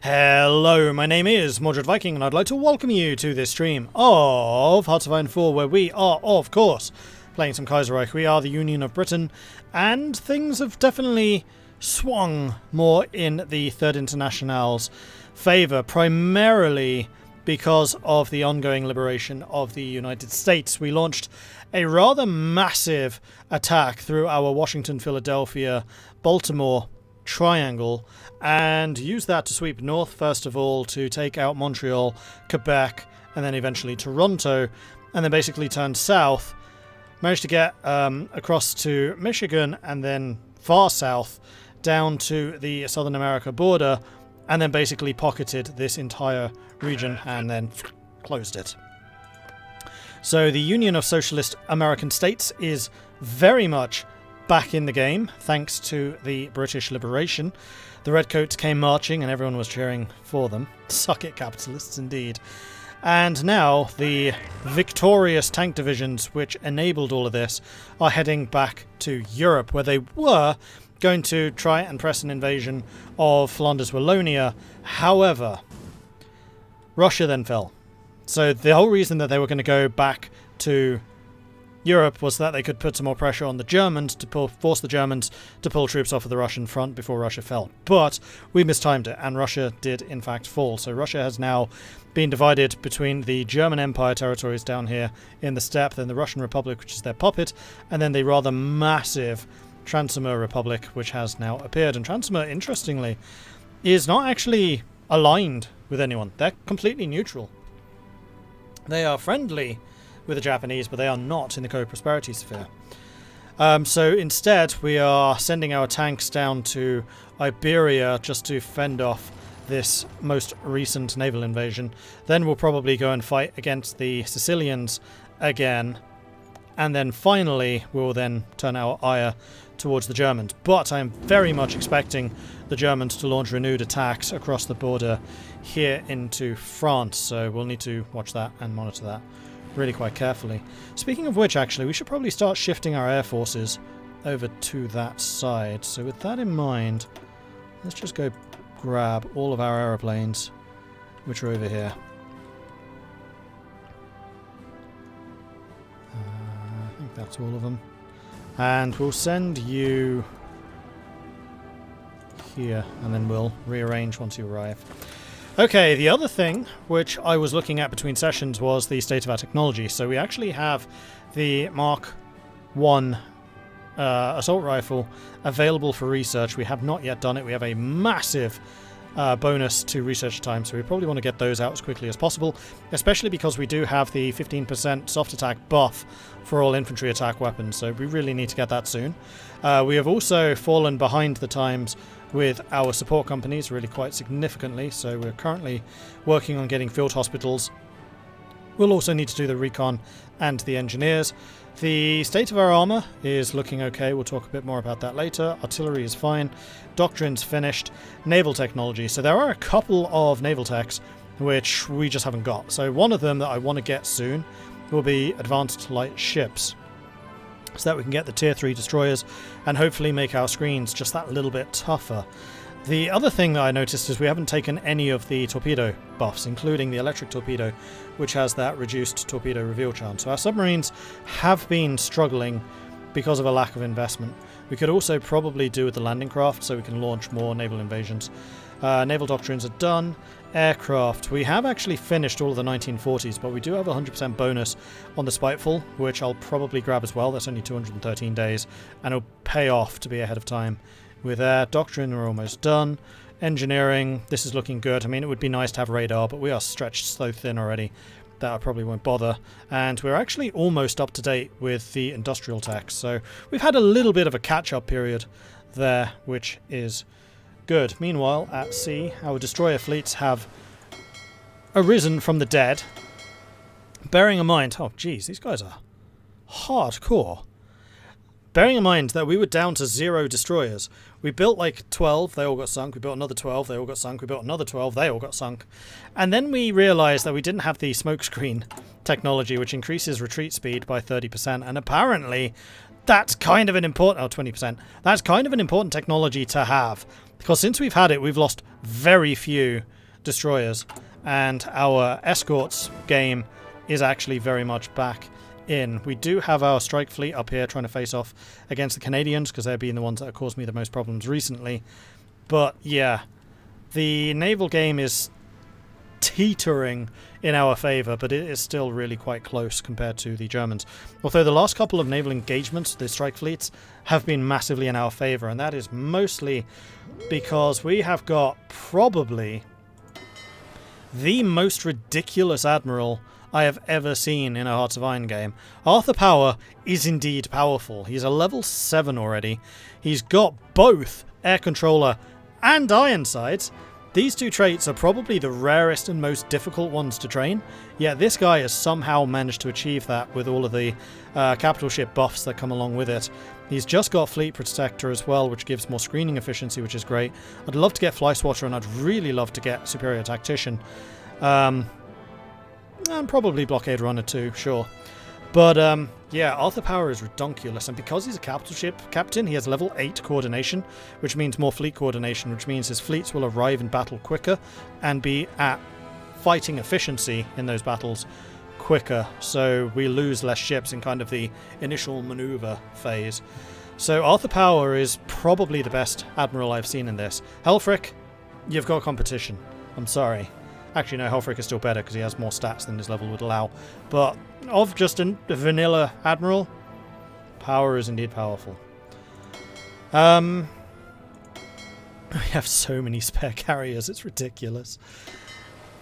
Hello, my name is Mordred Viking, and I'd like to welcome you to this stream of Hearts of Iron 4, where we are, of course, playing some Kaiserreich. We are the Union of Britain, and things have definitely swung more in the Third International's favour, primarily because of the ongoing liberation of the United States. We launched a rather massive attack through our Washington, Philadelphia, Baltimore triangle and used that to sweep north first of all to take out Montreal, Quebec, and then eventually Toronto, and then basically turned south, managed to get across to Michigan and then far south down to the Southern America border, and then basically pocketed this entire region and then closed it. So the Union of Socialist American States is very much back in the game, thanks to the British liberation. The Redcoats came marching and everyone was cheering for them. Suck it, capitalists, indeed. And now the victorious tank divisions, which enabled all of this, are heading back to Europe, where they were going to try and press an invasion of Flanders-Wallonia. However, Russia then fell. So the whole reason that they were going to go back to Europe was that they could put some more pressure on the Germans to force the Germans to pull troops off of the Russian front before Russia fell. But we mistimed it, and Russia did in fact fall. So Russia has now been divided between the German Empire territories down here in the steppe, then the Russian Republic, which is their puppet, and then the rather massive Transylvania Republic, which has now appeared. And Transylvania, interestingly, is not actually aligned with anyone. They're completely neutral. They are friendly with the Japanese, but they are not in the co-prosperity sphere. So instead, we are sending our tanks down to Iberia just to fend off this most recent naval invasion. Then we'll probably go and fight against the Sicilians again, and then finally we'll then turn our ire towards the Germans. But I am very much expecting the Germans to launch renewed attacks across the border here into France, so we'll need to watch that and monitor that really quite carefully. Speaking of which, actually, we should probably start shifting our air forces over to that side. So with that in mind, let's just go grab all of our aeroplanes, which are over here. I think that's all of them. And we'll send you here, and then we'll rearrange once you arrive. Okay, the other thing which I was looking at between sessions was the state of our technology. So we actually have the Mark I assault rifle available for research. We have not yet done it. We have a massive bonus to research time, so we probably want to get those out as quickly as possible, especially because we do have the 15% soft attack buff for all infantry attack weapons, so we really need to get that soon. We have also fallen behind the times with our support companies really quite significantly, so we're currently working on getting field hospitals. We'll also need to do the recon and the engineers. The state of our armour is looking okay. We'll talk a bit more about that later. Artillery is fine. Doctrine's finished. Naval technology. So there are a couple of naval techs which we just haven't got. So one of them that I want to get soon will be advanced light ships, so that we can get the tier 3 destroyers and hopefully make our screens just that little bit tougher. The other thing that I noticed is we haven't taken any of the torpedo buffs, including the electric torpedo, which has that reduced torpedo reveal chance. So our submarines have been struggling because of a lack of investment. We could also probably do with the landing craft so we can launch more naval invasions. Naval doctrines are done. Aircraft, we have actually finished all of the 1940s, but we do have a 100% bonus on the Spiteful, which I'll probably grab as well. That's only 213 days, and it'll pay off to be ahead of time. With air doctrine, we're almost done. Engineering, this is looking good. I mean, it would be nice to have radar, but we are stretched so thin already that I probably won't bother. And we're actually almost up to date with the industrial tech, so we've had a little bit of a catch-up period there, which is good. Meanwhile, at sea, our destroyer fleets have arisen from the dead. Bearing in mind, oh geez, these guys are hardcore. Bearing in mind that we were down to 0 destroyers. We built like 12, they all got sunk. We built another 12, they all got sunk. We built another 12, they all got sunk. And then we realized that we didn't have the smokescreen technology, which increases retreat speed by 30%. And apparently that's kind of an important... Oh, 20%. That's kind of an important technology to have. Because since we've had it, we've lost very few destroyers. And our escorts game is actually very much back in. We do have our strike fleet up here trying to face off against the Canadians, because they're being the ones that have caused me the most problems recently. But yeah, the naval game is teetering in our favour, but it is still really quite close compared to the Germans. Although the last couple of naval engagements, the strike fleets, have been massively in our favour, and that is mostly because we have got probably the most ridiculous admiral I have ever seen in a Hearts of Iron game. Arthur Power is indeed powerful. He's a level 7 already. He's got both Air Controller and Ironsides. These two traits are probably the rarest and most difficult ones to train, yet this guy has somehow managed to achieve that with all of the capital ship buffs that come along with it. He's just got Fleet Protector as well, which gives more screening efficiency, which is great. I'd love to get Fly Swatter, and I'd really love to get Superior Tactician. And probably Blockade Runner too, sure. But yeah, Arthur Power is redonkulous, and because he's a capital ship captain, he has level 8 coordination, which means more fleet coordination, which means his fleets will arrive in battle quicker and be at fighting efficiency in those battles quicker, so we lose less ships in kind of the initial maneuver phase. So Arthur Power is probably the best admiral I've seen in this. Helfrich, you've got competition. I'm sorry. Actually, no, Helfrich is still better because he has more stats than his level would allow. But of just a vanilla admiral, Power is indeed powerful. We have so many spare carriers, it's ridiculous.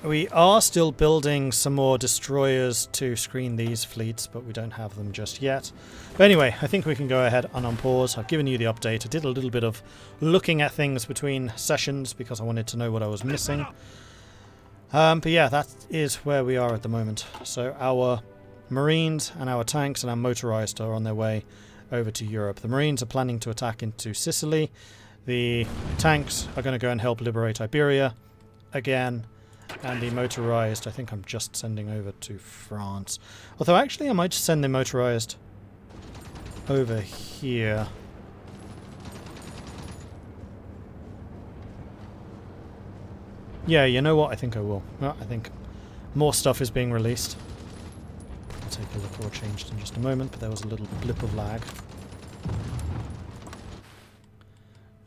We are still building some more destroyers to screen these fleets, but we don't have them just yet. But anyway, I think we can go ahead and unpause. I've given you the update. I did a little bit of looking at things between sessions because I wanted to know what I was missing. But yeah, that is where we are at the moment. So our Marines and our tanks and our motorized are on their way over to Europe. The Marines are planning to attack into Sicily. The tanks are going to go and help liberate Iberia again. And the motorized, I think I'm just sending over to France. Although actually I might just send the motorized over here. Yeah, you know what? I think I will. Well, I think more stuff is being released. I'll take a look at what changed in just a moment, but there was a little blip of lag.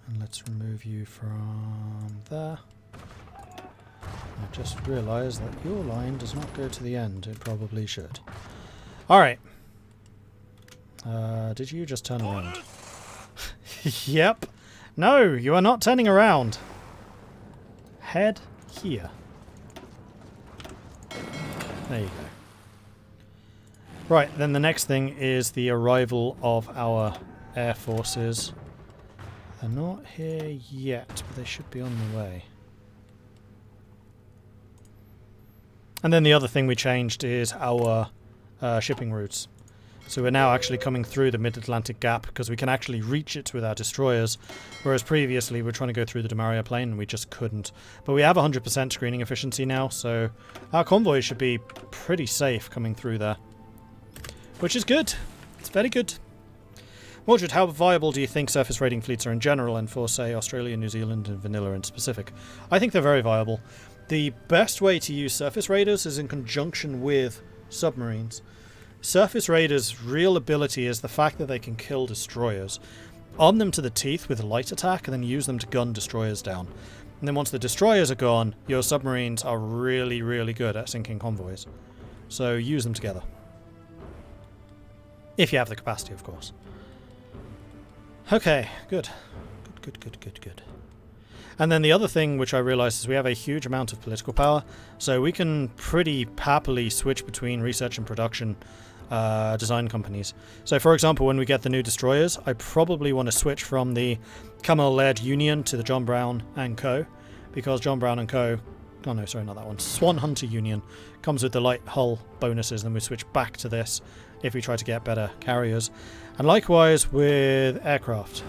And let's remove you from there. I just realised that your line does not go to the end. It probably should. Alright. Did you just turn around? Yep. No, you are not turning around. Head here. There you go. Right, then the next thing is the arrival of our air forces. They're not here yet, but they should be on the way. And then the other thing we changed is our shipping routes. So we're now actually coming through the Mid-Atlantic Gap because we can actually reach it with our destroyers, whereas previously we were trying to go through the Demaria Plain and we just couldn't. But we have 100% screening efficiency now, so our convoys should be pretty safe coming through there. Which is good. It's very good. Mordred, how viable do you think surface raiding fleets are in general, and for, say, Australia, New Zealand and Vanilla in specific? I think they're very viable. The best way to use surface raiders is in conjunction with submarines. Surface raiders' real ability is the fact that they can kill destroyers. Arm them to the teeth with light attack and then use them to gun destroyers down. And then once the destroyers are gone, your submarines are really, really good at sinking convoys. So use them together. If you have the capacity, of course. Okay, good. Good. And then the other thing which I realised is we have a huge amount of political power, so we can pretty happily switch between research and production design companies. So for example, when we get the new destroyers, I probably want to switch from the Camel-led Union to the John Brown and Co. Because John Brown and Co. Oh no, sorry, not that one. Swan Hunter Union comes with the light hull bonuses, then we switch back to this if we try to get better carriers. And likewise with aircraft.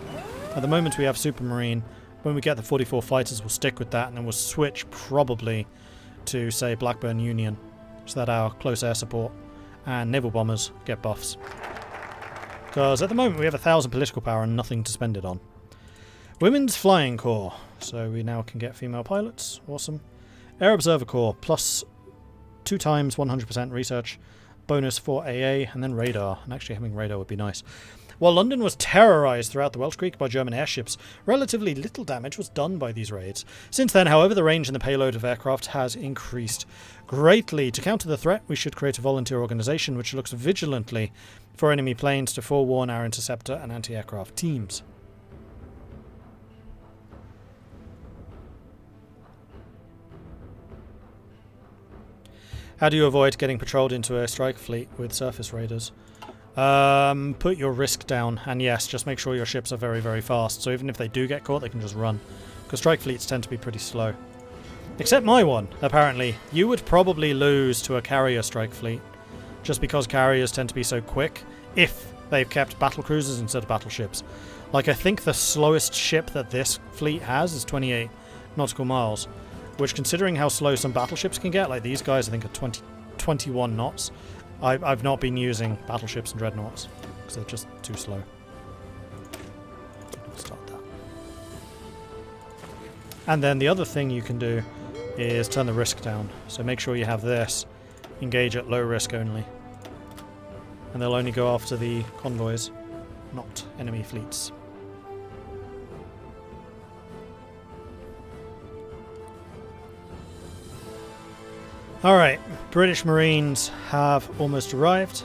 At the moment we have Supermarine. When we get the 44 fighters, we'll stick with that, and then we'll switch probably to, say, Blackburn Union, so that our close air support and naval bombers get buffs. Because at the moment we have 1,000 political power and nothing to spend it on. Women's Flying Corps. So we now can get female pilots. Awesome. Air Observer Corps. Plus 2 times 100% research. Bonus for AA. And then radar. And actually having radar would be nice. While London was terrorised throughout the Welsh Creek by German airships, relatively little damage was done by these raids. Since then, however, the range and the payload of aircraft has increased greatly. To counter the threat, we should create a volunteer organisation which looks vigilantly for enemy planes to forewarn our interceptor and anti-aircraft teams. How do you avoid getting patrolled into a strike fleet with surface raiders? Put your risk down, and yes, just make sure your ships are very, very fast, so even if they do get caught, they can just run. Because strike fleets tend to be pretty slow. Except my one, apparently. You would probably lose to a carrier strike fleet, just because carriers tend to be so quick, if they've kept battle cruisers instead of battleships. Like, I think the slowest ship that this fleet has is 28 nautical miles, which, considering how slow some battleships can get, like these guys I think are 21 knots, I've not been using battleships and dreadnoughts because they're just too slow. Start that. And then the other thing you can do is turn the risk down. So make sure you have this engage at low risk only. And they'll only go after the convoys, not enemy fleets. Alright, British Marines have almost arrived.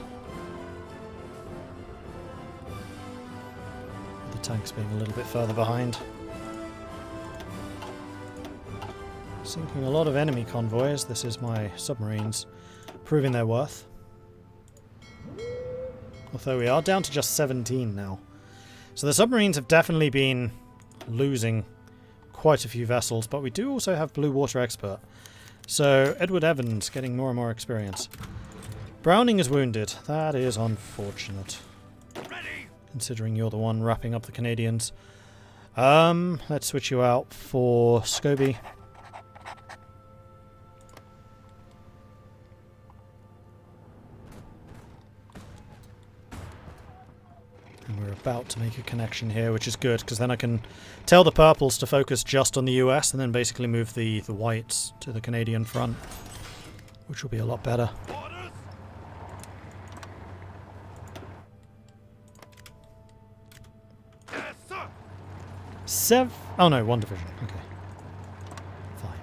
The tanks being a little bit further behind. Sinking a lot of enemy convoys. This is my submarines proving their worth. Although we are down to just 17 now. So the submarines have definitely been losing quite a few vessels, but we do also have Blue Water Expert. So, Edward Evans getting more and more experience. Browning is wounded. That is unfortunate. Considering you're the one wrapping up the Canadians. Let's switch you out for Scobie. And we're about to make a connection here, which is good, because then I can tell the purples to focus just on the US and then basically move the whites to the Canadian front, which will be a lot better. Oh no, 1 division. Okay. Fine.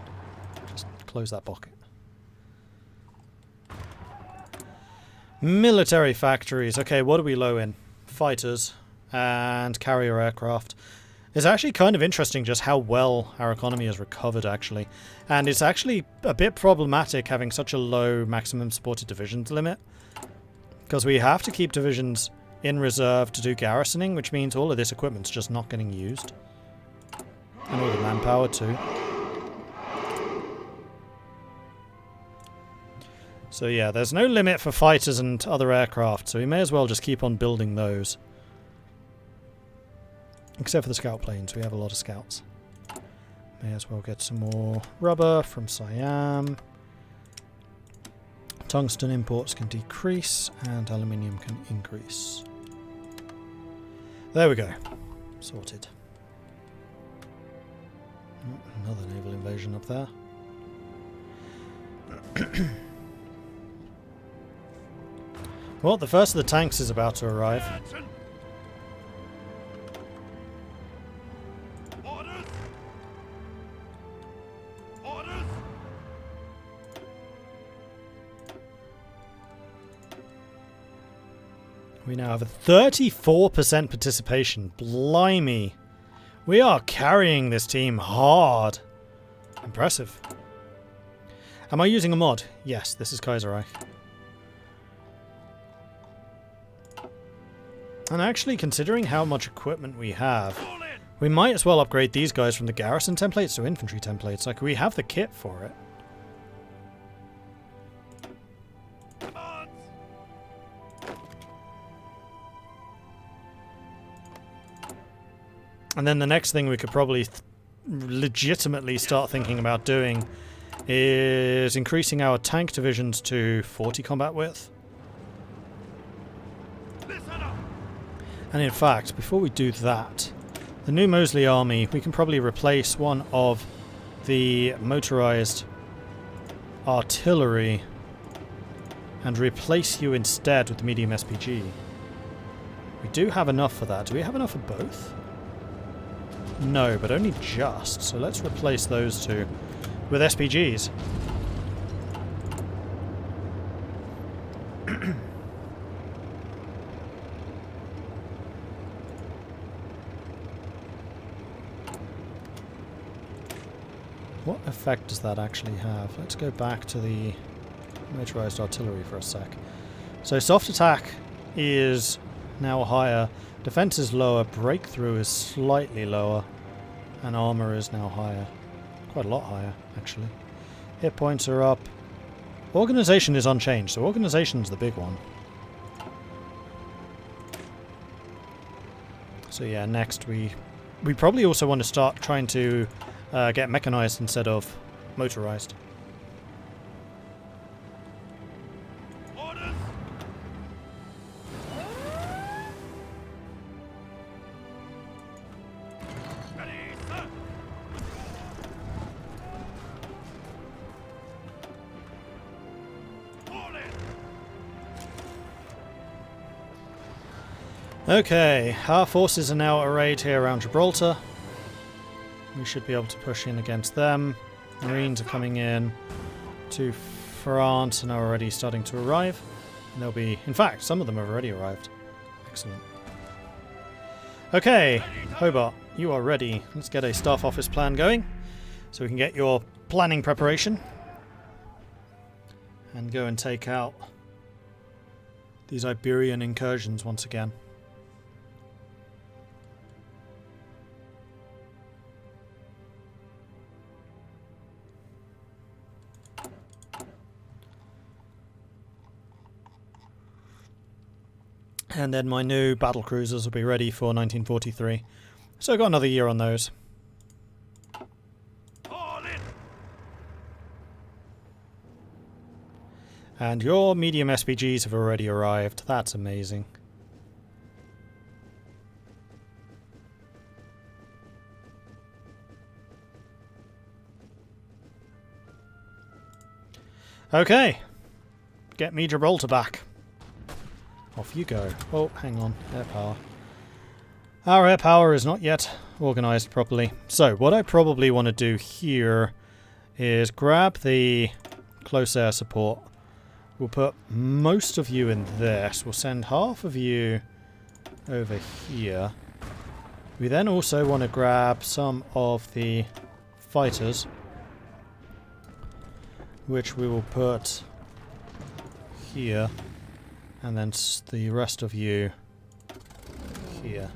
Just close that pocket. Military factories. Okay, what are we low in? Fighters and carrier aircraft. It's actually kind of interesting just how well our economy has recovered, actually. And it's actually a bit problematic having such a low maximum supported divisions limit, because we have to keep divisions in reserve to do garrisoning, which means all of this equipment's just not getting used. And all the manpower too. So yeah, there's no limit for fighters and other aircraft, so we may as well just keep on building those. Except for the scout planes, we have a lot of scouts. May as well get some more rubber from Siam. Tungsten imports can decrease, and aluminium can increase. There we go. Sorted. Another naval invasion up there. Well, the first of the tanks is about to arrive. We now have a 34% participation. Blimey. We are carrying this team hard. Impressive. Am I using a mod? Yes, this is Kaiserreich. And actually, considering how much equipment we have, we might as well upgrade these guys from the garrison templates to infantry templates. Like, we have the kit for it. And then the next thing we could probably legitimately start thinking about doing is increasing our tank divisions to 40 combat width. And in fact, before we do that, the new Mosley army, we can probably replace one of the motorized artillery and replace you instead with the medium SPG. We do have enough for that. Do we have enough for both? No, but only just. So let's replace those two with SPGs. What effect does that actually have? Let's go back to the motorized artillery for a sec. So soft attack is now higher, defense is lower, breakthrough is slightly lower, and armor is now higher. Quite a lot higher, actually. Hit points are up. Organization is unchanged, so organization's the big one. So yeah, next we probably also want to start trying to get mechanized instead of motorized. Orders. Ready, sir. Fall in. Okay, our forces are now arrayed here around Gibraltar. We should be able to push in against them. Marines are coming in to France and are already starting to arrive. And they'll be... in fact, some of them have already arrived. Excellent. Okay, Hobart, you are ready. Let's get a staff office plan going so we can get your planning preparation and go and take out these Iberian incursions once again. And then my new battle cruisers will be ready for 1943. So I've got another year on those. Fall in. And your medium SPGs have already arrived. That's amazing. Okay. Get me Gibraltar back. Off you go. Oh, hang on. Air power. Our air power is not yet organised properly. So, what I probably want to do here is grab the close air support. We'll put most of you in this. We'll send half of you over here. We then also want to grab some of the fighters, which we will put here. And then the rest of you here.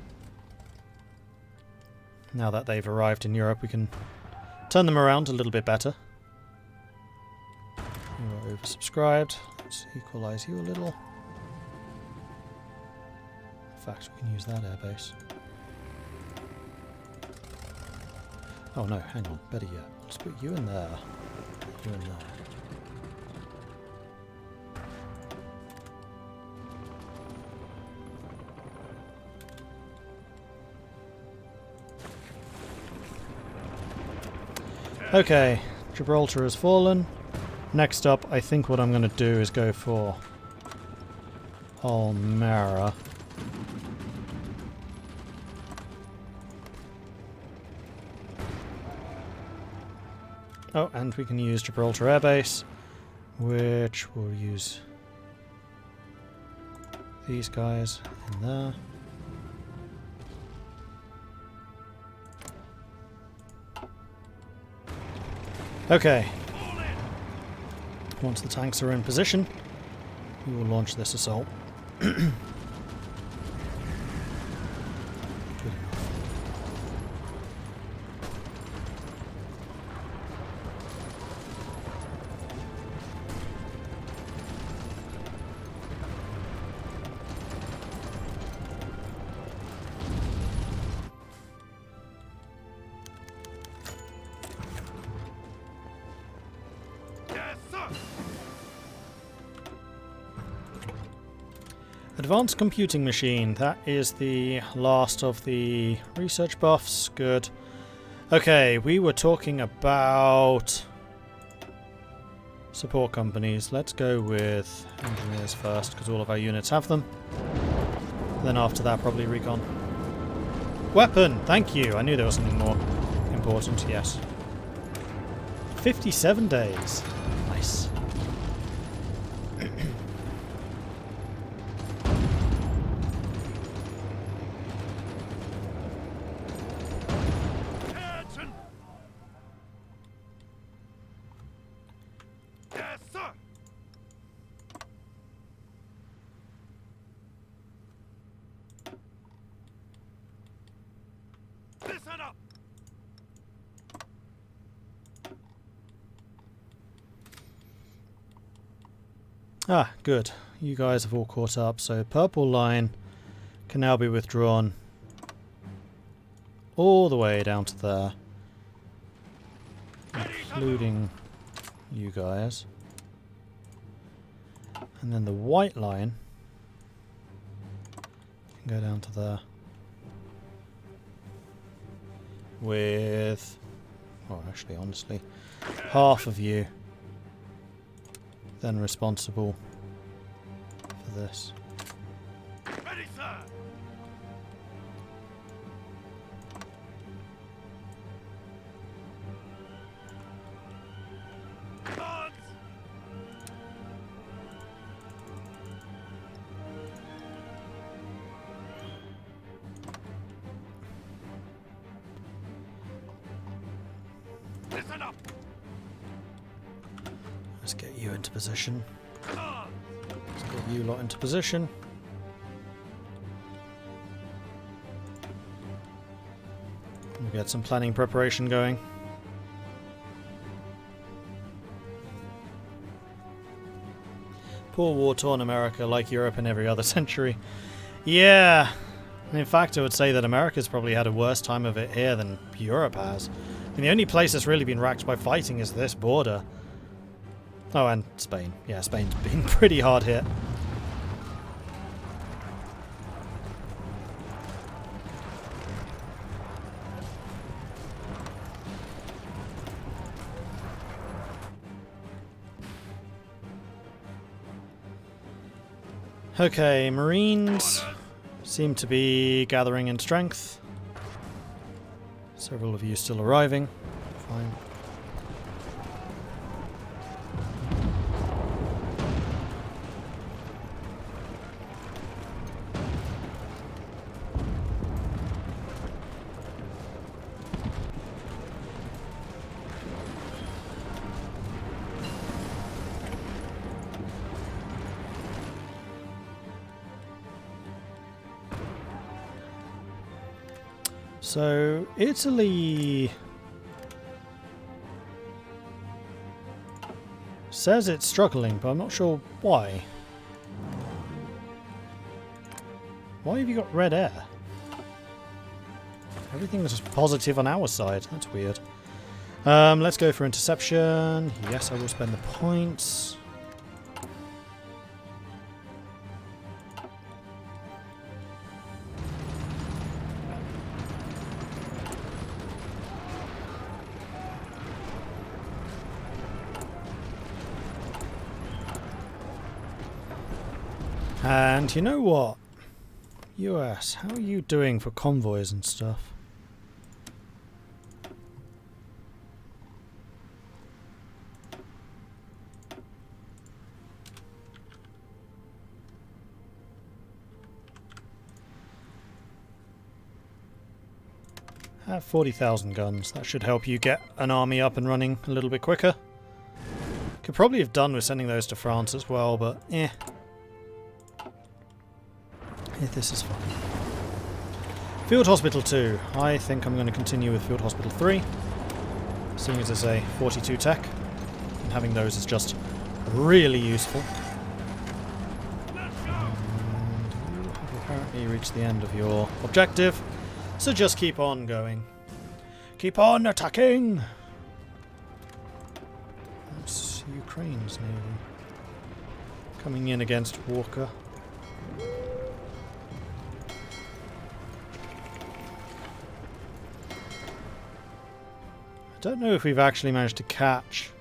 Now that they've arrived in Europe, we can turn them around a little bit better. You are oversubscribed. Let's equalise you a little. In fact, we can use that airbase. Oh no, hang on. Better yet. Let's put you in there. You in there. Okay, Gibraltar has fallen. Next up, I think what I'm going to do is go for Almera. Oh, and we can use Gibraltar Air Base, which we'll use these guys in there. Okay. Once the tanks are in position, we will launch this assault. Good enough. Advanced computing machine. That is the last of the research buffs. Good. Okay, we were talking about support companies. Let's go with engineers first, because all of our units have them. Then after that, probably recon. Weapon! Thank you! I knew there was something more important, yes. 57 days. Nice. Attention! Yes, sir! Listen up! Ah, good. You guys have all caught up, so purple line can now be withdrawn all the way down to there, including you guys. And then the white line can go down to there with, well, actually, honestly, half of you then responsible for this. Ready, sir! Guards! Listen up! Let's get you into position. Guards! Let's get you lot into position. We'll get some planning preparation going. Poor war-torn America, like Europe in every other century. Yeah, and in fact I would say that America's probably had a worse time of it here than Europe has. I mean, the only place that's really been racked by fighting is this border. Oh, and Spain. Yeah, Spain's been pretty hard hit. Okay, Marines seem to be gathering in strength. Several of you still arriving. Fine. So, Italy says it's struggling, but I'm not sure why. Why have you got red air? Everything was positive on our side. That's weird. Let's go for interception. Yes, I will spend the points. And you know what? US, how are you doing for convoys and stuff? Have 40,000 guns. That should help you get an army up and running a little bit quicker. Could probably have done with sending those to France as well, but eh. This is fine. Field Hospital 2. I think I'm going to continue with Field Hospital 3, seeing as it's a 42 tech, and having those is just really useful. And you have apparently reached the end of your objective, so just keep on going. Keep on attacking! That's Ukraine's navy. Coming in against Walker. Don't know if we've actually managed to catch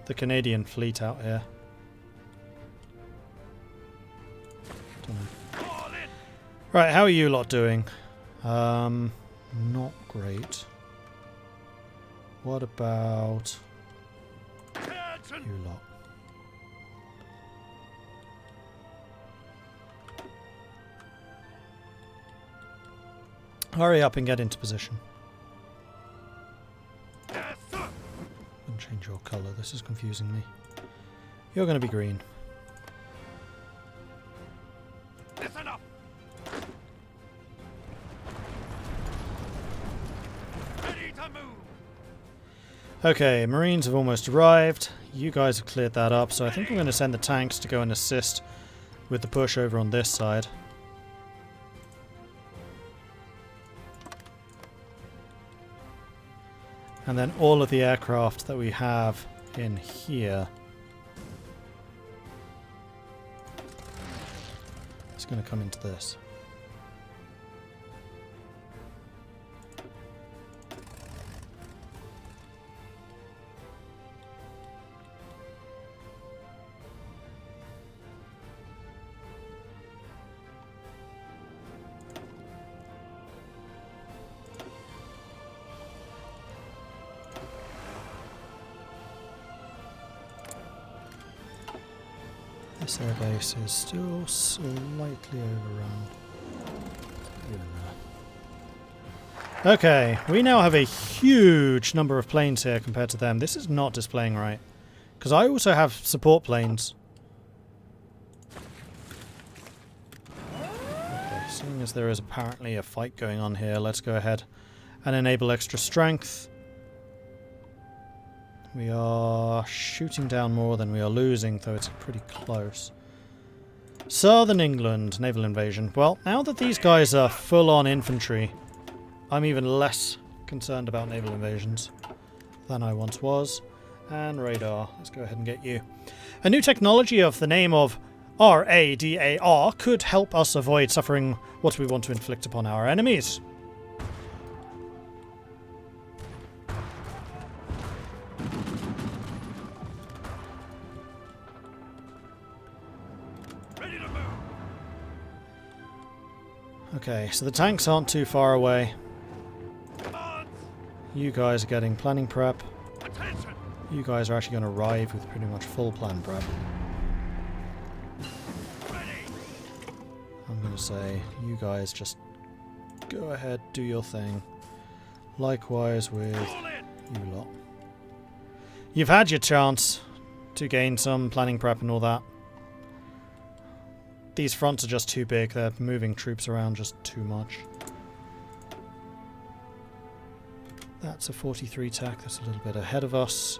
the Canadian fleet out here. Don't know. Fall in. Right, how are you lot doing? Not great. What about Attention. you lot? Hurry up and get into position. Yes, sir. And change your colour, this is confusing me. You're going to be green. Listen up. Ready to move. Okay, Marines have almost arrived. You guys have cleared that up, so I think I'm going to send the tanks to go and assist with the push over on this side. And then all of the aircraft that we have in here is going to come into this. This air base is still slightly overrun. Okay, we now have a huge number of planes here compared to them. This is not displaying right. Because I also have support planes. Okay, seeing as there is apparently a fight going on here, let's go ahead and enable extra strength. We are shooting down more than we are losing, though it's pretty close. Southern England, naval invasion. Well, now that these guys are full-on infantry, I'm even less concerned about naval invasions than I once was. And radar. Let's go ahead and get you. A new technology of the name of RADAR could help us avoid suffering what we want to inflict upon our enemies. Ready to move. Okay, so the tanks aren't too far away. Commands. You guys are getting planning prep. Attention. You guys are actually going to arrive with pretty much full plan prep. Ready. I'm going to say, you guys just go ahead, do your thing. Likewise with Fall in. you lot. You've had your chance to gain some planning prep and all that. These fronts are just too big, they're moving troops around just too much. That's a 43 tack, that's a little bit ahead of us.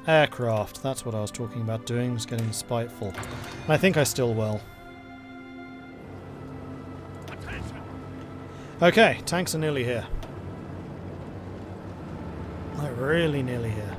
Aircraft, that's what I was talking about doing, was getting spiteful. And I think I still will. Attention. Okay, tanks are nearly here. Like, really nearly here.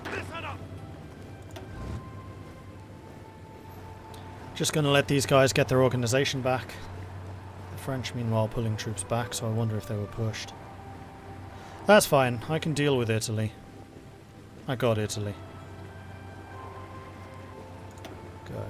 Listen up. Just going to let these guys get their organisation back. The French, meanwhile, pulling troops back, so I wonder if they were pushed. That's fine. I can deal with Italy. I got Italy. Go.